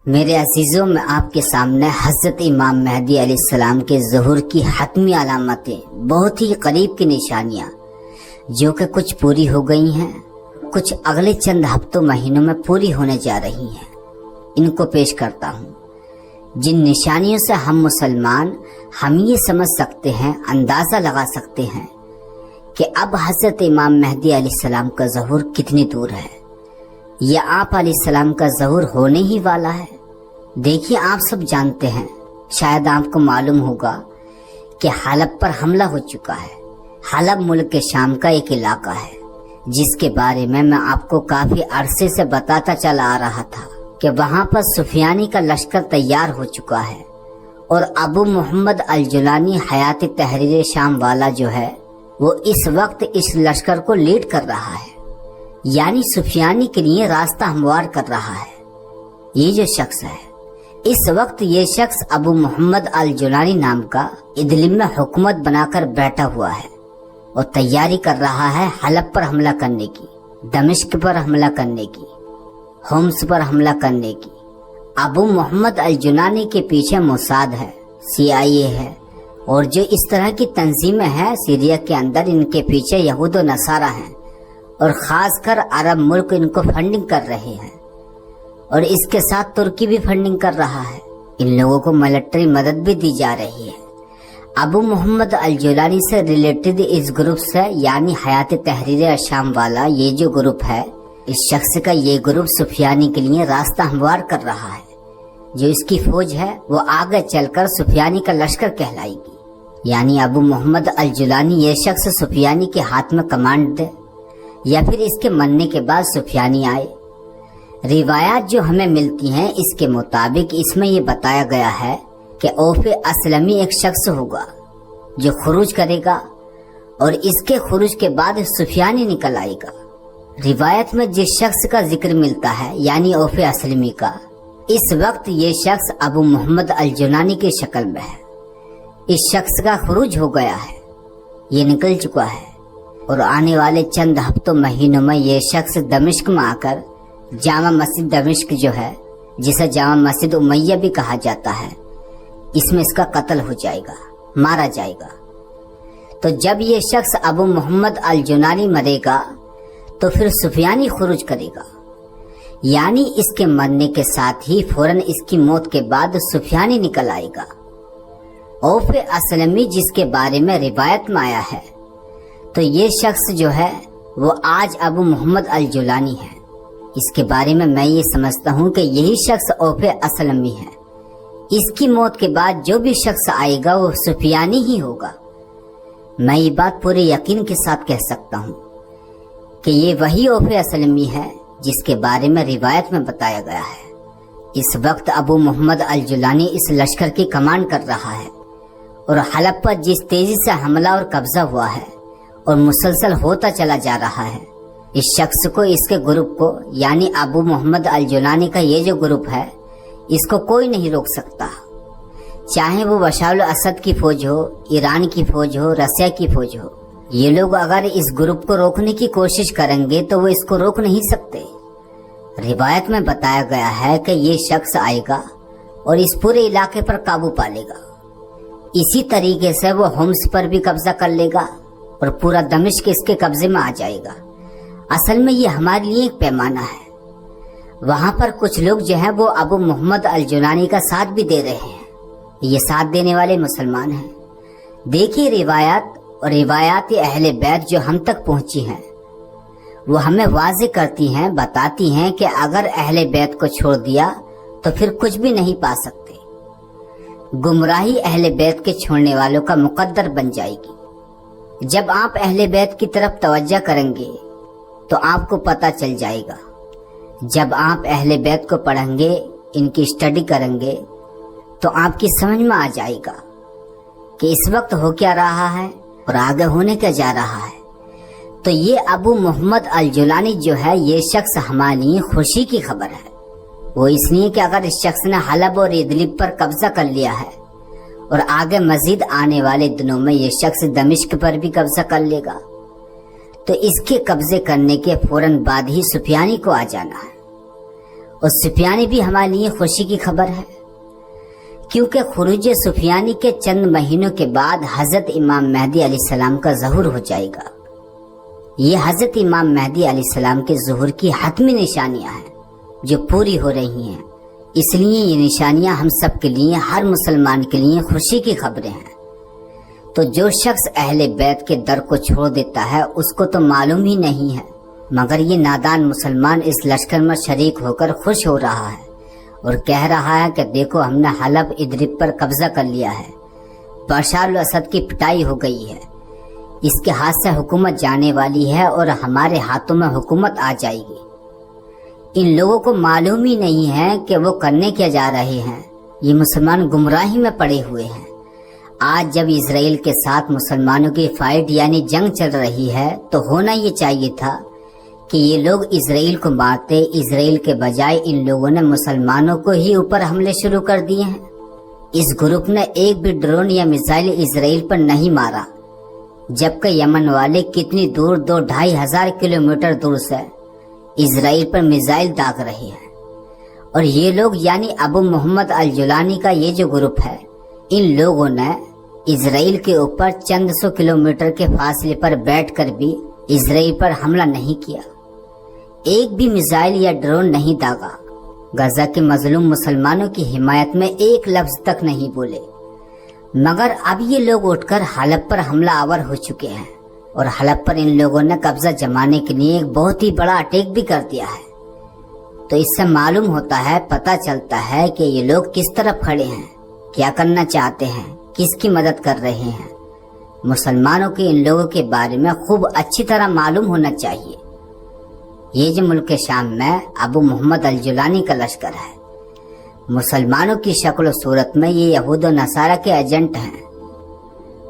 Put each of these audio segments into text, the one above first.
میرے عزیزوں، میں آپ کے سامنے حضرت امام مہدی علیہ السلام کے ظہور کی حتمی علامتیں، بہت ہی قریب کی نشانیاں جو کہ کچھ پوری ہو گئی ہیں، کچھ اگلے چند ہفتوں مہینوں میں پوری ہونے جا رہی ہیں، ان کو پیش کرتا ہوں، جن نشانیوں سے ہم مسلمان یہ سمجھ سکتے ہیں، اندازہ لگا سکتے ہیں کہ اب حضرت امام مہدی علیہ السلام کا ظہور کتنی دور ہے، یا آپ علیہ السلام کا ظہور ہونے ہی والا ہے۔ دیکھیے، آپ سب جانتے ہیں، شاید آپ کو معلوم ہوگا کہ حلب پر حملہ ہو چکا ہے۔ حلب ملک کے شام کا ایک علاقہ ہے، جس کے بارے میں آپ کو کافی عرصے سے بتاتا چلا آ رہا تھا کہ وہاں پر سفیانی کا لشکر تیار ہو چکا ہے، اور ابو محمد الجولانی حیات تحریر شام والا جو ہے وہ اس وقت اس لشکر کو لیڈ کر رہا ہے، یعنی سفیانی کے لیے راستہ ہموار کر رہا ہے۔ یہ جو شخص ہے، اس وقت یہ شخص ابو محمد الجولانی نام کا ادلب میں حکومت بنا کر بیٹھا ہوا ہے اور تیاری کر رہا ہے حلب پر حملہ کرنے کی، دمشق پر حملہ کرنے کی، ہومس پر حملہ کرنے کی۔ ابو محمد الجولانی کے پیچھے موساد ہے، CIA ہے، اور جو اس طرح کی تنظیمیں ہیں سیریا کے اندر، ان کے پیچھے یہود و نصارہ ہیں، اور خاص کر عرب ملک ان کو فنڈنگ کر رہے ہیں، اور اس کے ساتھ ترکی بھی فنڈنگ کر رہا ہے۔ ان لوگوں کو ملٹری مدد بھی دی جا رہی ہے۔ ابو محمد الجولانی سے ریلیٹڈ اس گروپ سے، یعنی حیات تحریر شام والا یہ جو گروپ ہے، اس شخص کا یہ گروپ سفیانی کے لیے راستہ ہموار کر رہا ہے۔ جو اس کی فوج ہے وہ آگے چل کر سفیانی کا لشکر کہلائے گی، یعنی ابو محمد الجولانی یہ شخص سفیانی کے ہاتھ میں کمانڈ دے، یا پھر اس کے مرنے کے بعد سفیانی آئے۔ روایات جو ہمیں ملتی ہیں اس کے مطابق اس میں یہ بتایا گیا ہے کہ اوف اسلمی ایک شخص ہوگا جو خروج کرے گا، اور اس کے خروج کے بعد سفیانی نکل آئے گا۔ روایت میں جس شخص کا ذکر ملتا ہے، یعنی اوف اسلمی کا، اس وقت یہ شخص ابو محمد الجولانی کی شکل میں ہے۔ اس شخص کا خروج ہو گیا ہے، یہ نکل چکا ہے، اور آنے والے چند ہفتوں مہینوں میں یہ شخص دمشق میں آ کر جامع مسجد دمشق جو ہے، جسے جامع مسجد امیہ بھی کہا جاتا ہے، اس میں اس کا قتل ہو جائے گا، مارا جائے گا۔ تو جب یہ شخص ابو محمد الجولانی مرے گا تو پھر سفیانی خروج کرے گا، یعنی اس کے مرنے کے ساتھ ہی فوراً اس کی موت کے بعد سفیانی نکل آئے گا۔ اوف اسلمی جس کے بارے میں روایت میں آیا ہے، تو یہ شخص جو ہے وہ آج ابو محمد الجولانی ہے۔ اس کے بارے میں یہ سمجھتا ہوں کہ یہی شخص اوف اسلمی ہے۔ اس کی موت کے بعد جو بھی شخص آئے گا وہ سفیانی ہی ہوگا۔ میں یہ بات پورے یقین کے ساتھ کہہ سکتا ہوں کہ یہ وہی اوف اسلمی ہے جس کے بارے میں روایت میں بتایا گیا ہے۔ اس وقت ابو محمد الجولانی اس لشکر کی کمانڈ کر رہا ہے، اور حلب پر جس تیزی سے حملہ اور قبضہ ہوا ہے اور مسلسل ہوتا چلا جا رہا ہے، اس شخص کو، اس کے گروپ کو، یعنی ابو محمد الجولانی کا یہ جو گروپ ہے، اس کو کوئی نہیں روک سکتا، چاہے وہ بشار الاسد کی فوج ہو، ایران کی فوج ہو، روسیہ کی فوج ہو۔ یہ لوگ اگر اس گروپ کو روکنے کی کوشش کریں گے تو وہ اس کو روک نہیں سکتے۔ روایت میں بتایا گیا ہے کہ یہ شخص آئے گا اور اس پورے علاقے پر قابو پا لے گا۔ اسی طریقے سے وہ ہومس پر بھی قبضہ کر لے گا اور پورا دمشق اس کے قبضے میں آ جائے گا۔ اصل میں یہ ہمارے لیے ایک پیمانہ ہے۔ وہاں پر کچھ لوگ جو ہیں وہ ابو محمد الجولانی کا ساتھ بھی دے رہے ہیں، یہ ساتھ دینے والے مسلمان ہیں۔ دیکھیے، روایات اہل بیت جو ہم تک پہنچی ہیں وہ ہمیں واضح کرتی ہیں، بتاتی ہیں کہ اگر اہل بیت کو چھوڑ دیا تو پھر کچھ بھی نہیں پا سکتے۔ گمراہی اہل بیت کے چھوڑنے والوں کا مقدر بن جائے گی۔ جب آپ اہل بیت کی طرف توجہ کریں گے تو آپ کو پتہ چل جائے گا۔ جب آپ اہل بیت کو پڑھیں گے، ان کی اسٹڈی کریں گے، تو آپ کی سمجھ میں آ جائے گا کہ اس وقت ہو کیا رہا ہے اور آگے ہونے کیا جا رہا ہے۔ تو یہ ابو محمد الجولانی جو ہے، یہ شخص ہمارے لیے خوشی کی خبر ہے۔ وہ اس لیے کہ اگر اس شخص نے حلب اور ادلب پر قبضہ کر لیا ہے، اور آگے مزید آنے والے دنوں میں یہ شخص دمشق پر بھی قبضہ کر لے گا، تو اس کے قبضے کرنے کے فوراً بعد ہی سفیانی کو آ جانا ہے، और सुफियानी भी हमारे लिए खुशी की खबर है, क्योंकि खुरूज सुफियानी के चंद महीनों के बाद हजरत इमाम मेहदी अलैहिस्सलाम का ज़हूर हो जाएगा। ये हजरत इमाम मेहदी अलैहिस्सलाम के ज़हूर की हतमी निशानियां हैं जो पूरी हो रही हैं। इसलिए ये निशानियां हम सब के लिए, हर मुसलमान के लिए खुशी की खबरें हैं। तो जो शख्स अहले बैत के दर को छोड़ देता है उसको तो मालूम ही नहीं है, मगर ये नादान मुसलमान इस लश्कर में शरीक होकर खुश हो रहा है और कह रहा है कि देखो हमने हलब इदरिब पर कब्जा कर लिया है, बशर अल असद की पिटाई हो गई है, इसके हाथ से हुकूमत जाने वाली है और हमारे हाथों में हुकूमत आ जाएगी। इन लोगों को मालूम ही नहीं है कि वो करने क्या जा रहे हैं। ये मुसलमान गुमराही में पड़े हुए हैं। आज जब इजराइल के साथ मुसलमानों की फाइट यानी जंग चल रही है तो होना ये चाहिए था कि ये लोग इजराइल को मारते, इजराइल के बजाय इन लोगों ने मुसलमानों को ही ऊपर हमले शुरू कर दिए हैं। इस ग्रुप ने एक भी ड्रोन या मिसाइल इजराइल पर नहीं मारा, जबकि यमन वाले कितनी दूर 2-2.5 किलोमीटर दूर से इजराइल पर मिसाइल दाग रहे हैं। और ये लोग यानी अबू मोहम्मद अल जुलानी का ये जो ग्रुप है, इन लोगों ने इजराइल के ऊपर चंद सौ किलोमीटर के फासले पर बैठकर भी इजराइल पर हमला नहीं किया, एक भी मिसाइल या ड्रोन नहीं दागा, गजा के मजलूम मुसलमानों की हिमायत में एक लफ्ज तक नहीं बोले। मगर अब ये लोग उठकर हलब पर हमला आवर हो चुके हैं और हलब पर इन लोगों ने कब्जा जमाने के लिए एक बहुत ही बड़ा अटैक भी कर दिया है। तो इससे मालूम होता है, पता चलता है कि ये लोग किस तरफ खड़े हैं, क्या करना चाहते हैं, किसकी मदद कर रहे हैं। मुसलमानों के इन लोगों के बारे में खूब अच्छी तरह मालूम होना चाहिए। ये जो मुल्क शाम में अबू मोहम्मद अल जुलानी का लश्कर है, मुसलमानों की शक्ल सूरत में ये यहूद और नसारा के एजेंट हैं।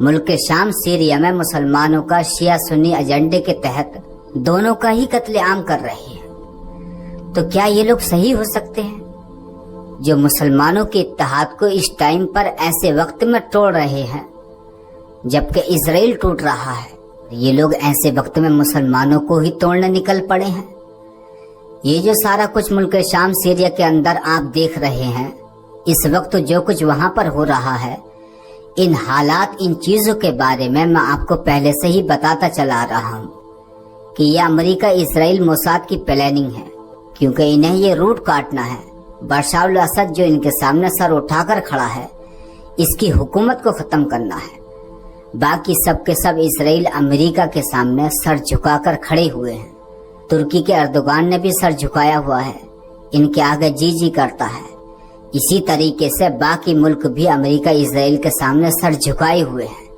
मुल्क शाम सीरिया में मुसलमानों का शिया सुन्नी एजेंडे के तहत दोनों का ही कत्लेआम कर रहे हैं। तो क्या ये लोग सही हो सकते हैं जो मुसलमानों के इत्तेहाद को इस टाइम पर ऐसे वक्त में तोड़ रहे हैं जबकि इजराइल टूट रहा है? ये लोग ऐसे वक्त में मुसलमानों को ही तोड़ने निकल पड़े हैं। ये जो सारा कुछ मुल्क शाम सीरिया के अंदर आप देख रहे हैं, इस वक्त जो कुछ वहां पर हो रहा है, इन हालात, इन चीजों के बारे में मैं आपको पहले से ही बताता चला रहा हूँ कि यह अमेरिका इसराइल मोसाद की प्लानिंग है, क्योंकि इन्हें ये रूट काटना है। बशर अल असद जो इनके सामने सर उठाकर खड़ा है, इसकी हुकूमत को खत्म करना है। बाकी सब के सब इसराइल अमेरिका के सामने सर झुकाकर खड़े हुए हैं। तुर्की के अर्दोगान ने भी सर झुकाया हुआ है, इनके आगे जी जी करता है। इसी तरीके से बाकी मुल्क भी अमेरिका इसराइल के सामने सर झुकाए हुए हैं।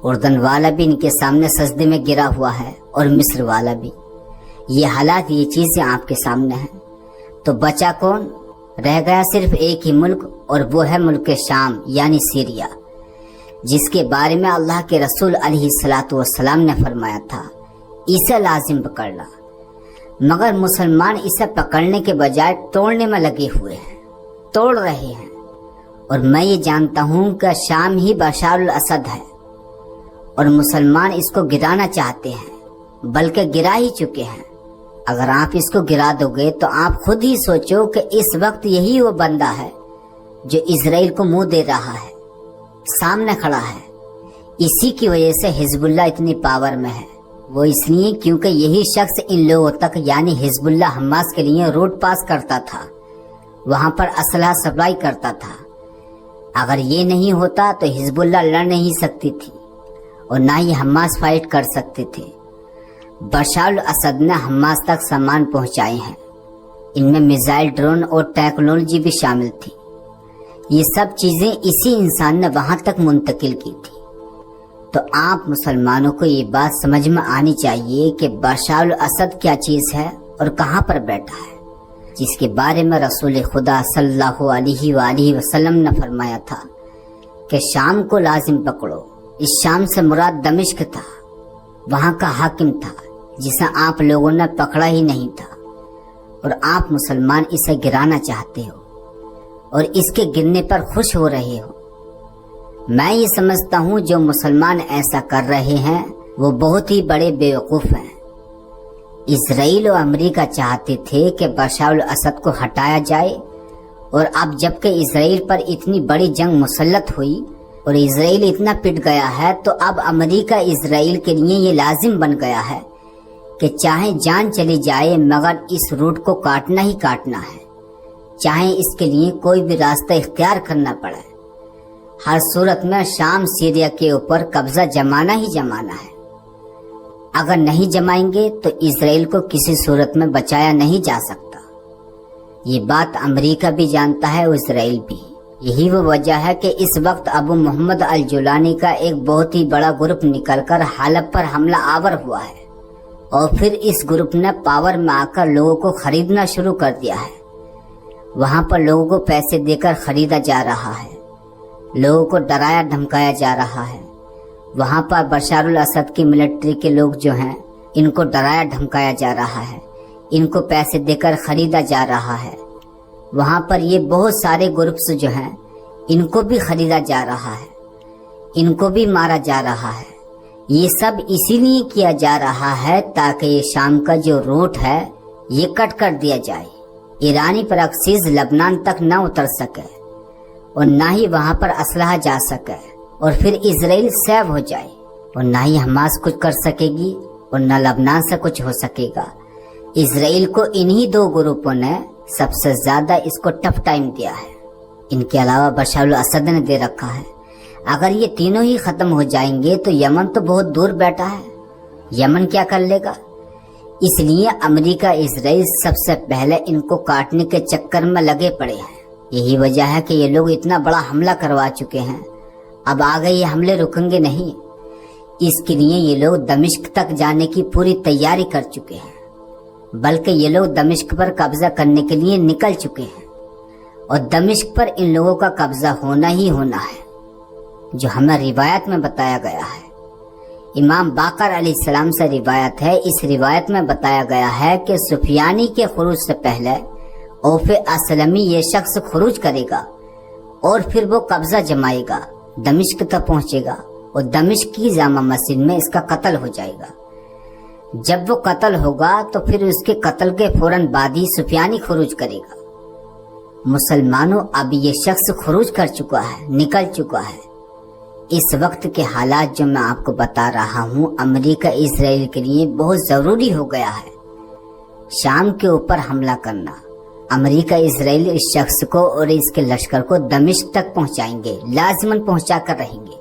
उर्दन वाला भी इनके सामने सजदे में गिरा हुआ है और मिस्र वाला भी। ये हालात, ये चीजें आपके सामने हैं। तो बचा कौन? रह गया सिर्फ एक ही मुल्क, और वो है मुल्क शाम यानी सीरिया, जिसके बारे में अल्लाह के रसूल अलैहिस्सलातु वस्सलाम ने फरमाया था, इसे लाजिम पकड़ना। मगर मुसलमान इसे पकड़ने के बजाय तोड़ने में लगे हुए हैं, तोड़ रहे हैं। और मैं ये जानता हूँ कि शाम ही बशर अल असद है और मुसलमान इसको गिराना चाहते हैं, बल्कि गिरा ही चुके हैं। अगर आप इसको गिरा दोगे तो आप खुद ही सोचो कि इस वक्त यही वो बंदा है जो इजराइल को मुंह दे रहा है, सामने खड़ा है। इसी की वजह से हिजबुल्लाह इतनी पावर में है। वो इसलिए क्योंकि यही शख्स इन लोगों तक यानी हिजबुल्लाह हमास के लिए रोड पास करता था, वहां पर असलहा सप्लाई करता था। अगर ये नहीं होता तो हिजबुल्लाह लड़ नहीं सकती थी और ना ही हमास फाइट कर सकते थे। बशर अल असद ने हमास तक सामान पहुंचाए हैं, इनमें मिसाइल, ड्रोन और टेक्नोलॉजी भी शामिल थी। ये सब चीजें इसी इंसान ने वहां तक मुंतकिल की थी। तो आप मुसलमानों को ये बात समझ में आनी चाहिए कि बशर अल असद क्या चीज है और कहां पर बैठा है, जिसके बारे में रसूल खुदा सल्लल्लाहु अलैहि वसल्लम ने फरमाया था कि शाम को लाजिम पकड़ो। इस शाम से मुराद दमिश्क था, वहां का हाकिम था जिसे आप लोगों ने पकड़ा ही नहीं था, और आप मुसलमान इसे गिराना चाहते हो और इसके गिरने पर खुश हो रहे हो। मैं ये समझता हूँ जो मुसलमान ऐसा कर रहे हैं वो बहुत ही बड़े बेवकूफ हैं। इसराइल और अमेरिका चाहते थे कि बशर अल असद को हटाया जाए, और अब जबकि इसराइल पर इतनी बड़ी जंग मुसल्लत हुई और इसराइल इतना पिट गया है, तो अब अमेरिका इसराइल के लिए ये लाजिम बन गया है कि चाहे जान चली जाए मगर इस रूट को काटना ही काटना है, चाहे इसके लिए कोई भी रास्ता इख्तियार करना पड़े। हर सूरत में शाम सीरिया के ऊपर कब्जा जमाना ही जमाना है। अगर नहीं जमाएंगे तो इसराइल को किसी सूरत में बचाया नहीं जा सकता। ये बात अमेरिका भी जानता है और इसराइल भी। यही वो वजह है कि इस वक्त अबू मोहम्मद अल जुलानी का एक बहुत ही बड़ा ग्रुप निकलकर हालब पर हमला आवर हुआ है, और फिर इस ग्रुप ने पावर में आकर लोगों को खरीदना शुरू कर दिया है। वहां पर लोगों को पैसे देकर खरीदा जा रहा है, लोगों को डराया धमकाया जा रहा है। वहां पर बशर अल असद की मिलिट्री के लोग जो हैं, इनको डराया धमकाया जा रहा है, इनको पैसे देकर खरीदा जा रहा है। वहां पर ये बहुत सारे ग्रुप्स जो हैं, इनको भी खरीदा जा रहा है, इनको भी मारा जा रहा है। ये सब इसीलिए किया जा रहा है ताकि ये शाम का जो रूट है ये कट कर दिया जाए, ईरानी प्रॉक्सीज लबनान तक न उतर सके और ना ही वहां पर असलहा जा सके, और फिर इसराइल सेव हो जाए, और ना ही हमास कुछ कर सकेगी और न लबनान से कुछ हो सकेगा। इसराइल को इन्हीं दो ग्रुपों ने सबसे ज्यादा इसको टफ टाइम दिया है। इनके अलावा बशर अल असद ने दे रखा है। अगर ये तीनों ही खत्म हो जाएंगे तो यमन तो बहुत दूर बैठा है, यमन क्या कर लेगा। इसलिए अमेरिका इसराइल सबसे पहले इनको काटने के चक्कर में लगे पड़े हैं। यही वजह है कि ये लोग इतना बड़ा हमला करवा चुके हैं, अब आगे ये हमले रुकेंगे नहीं। इसके लिए ये लोग दमिश्क तक जाने की पूरी तैयारी कर चुके हैं, बल्कि ये लोग दमिश्क पर कब्जा करने के लिए निकल चुके हैं, और दमिश्क पर इन लोगों का कब्जा होना ही होना है, जो हमें रिवायत में बताया गया है। इमाम बाकर अलैहिस्सलाम से रिवायत है। इस रिवायत में बताया गया है कि सुफियानी के खुरूज से पहले औफे असलमी ये शख्स खुरूज करेगा और फिर वो कब्जा जमाएगा, दमिश्क तक पहुंचेगा और दमिश्क की जामा मस्जिद में इसका कत्ल हो जाएगा। जब वो कत्ल होगा तो फिर उसके कत्ल के फौरन बाद ही सुफियानी खुरूज करेगा। मुसलमानों, अब ये शख्स खुरूज कर चुका है, निकल चुका है। इस वक्त के हालात जो मैं आपको बता रहा हूँ, अमेरिका इसराइल के लिए बहुत जरूरी हो गया है। शाम के ऊपर हमला करना, अमेरिका इसराइल इस शख्स को और इसके लश्कर को दमिश्क तक पहुंचाएंगे, लाजमन पहुंचा कर रहेंगे।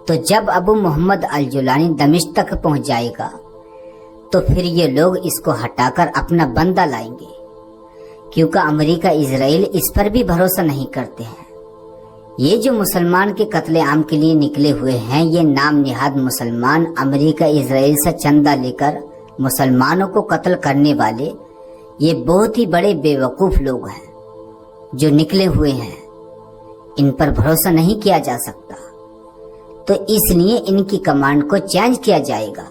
तो जब अबू मोहम्मद अल जुलानी दमिश्क तक पहुंच जाएगा तो फिर ये लोग इसको हटाकर अपना बंदा लाएंगे, क्योंकि अमेरिका इसराइल इस पर भी भरोसा नहीं करते हैं। ये जो मुसलमान के कत्ले आम के लिए निकले हुए हैं, ये नाम निहाद मुसलमान अमेरिका इसराइल से चंदा लेकर मुसलमानों को कत्ल करने वाले ये बहुत ही बड़े बेवकूफ लोग हैं जो निकले हुए हैं। इन पर भरोसा नहीं किया जा सकता, तो इसलिए इनकी कमांड को चेंज किया जाएगा।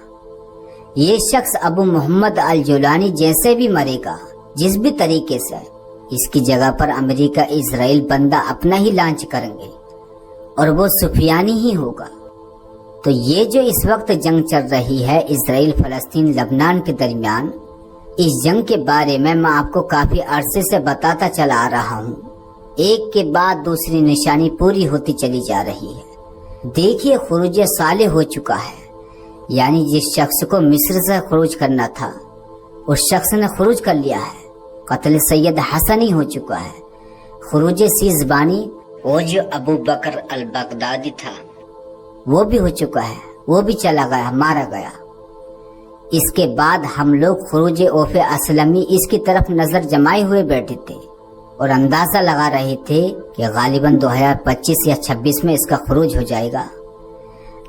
ये शख्स अबू मोहम्मद अल जुलानी जैसे भी मरेगा, जिस भी तरीके से, इसकी जगह पर अमेरिका इसराइल बंदा अपना ही लॉन्च करेंगे और वो सुफियानी ही होगा। तो ये जो इस वक्त जंग चल रही है इसराइल फलस्तीन लबनान के दरमियान, इस जंग के बारे में मैं आपको काफी अरसे से बताता चला आ रहा हूँ। एक के बाद दूसरी निशानी पूरी होती चली जा रही है। देखिए, खुरूज साले हो चुका है, यानी जिस शख्स को मिस्र से खुरूज करना था उस शख्स ने खुरूज कर लिया है। कत्ल सैयद हसनी हो चुका है। खुरूज सीजबानी, वो जो अबू बकर अल बगदादी था, वो भी हो चुका है, वो भी चला गया, मारा गया। इसके बाद हम लोग खुरूज औफे असलमी इसकी तरफ नजर जमाए हुए बैठे थे और अंदाजा लगा रहे थे कि गालिबन 2025 या 26 में इसका खुरूज हो जाएगा,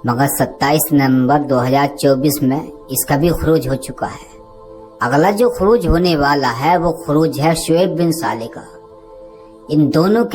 मगर 27 नवंबर 2024 में इसका भी खुरूज हो चुका है। अगला जो खुरूज होने वाला है वो खुरूज है शुएब बिन साले का। इन दोनों के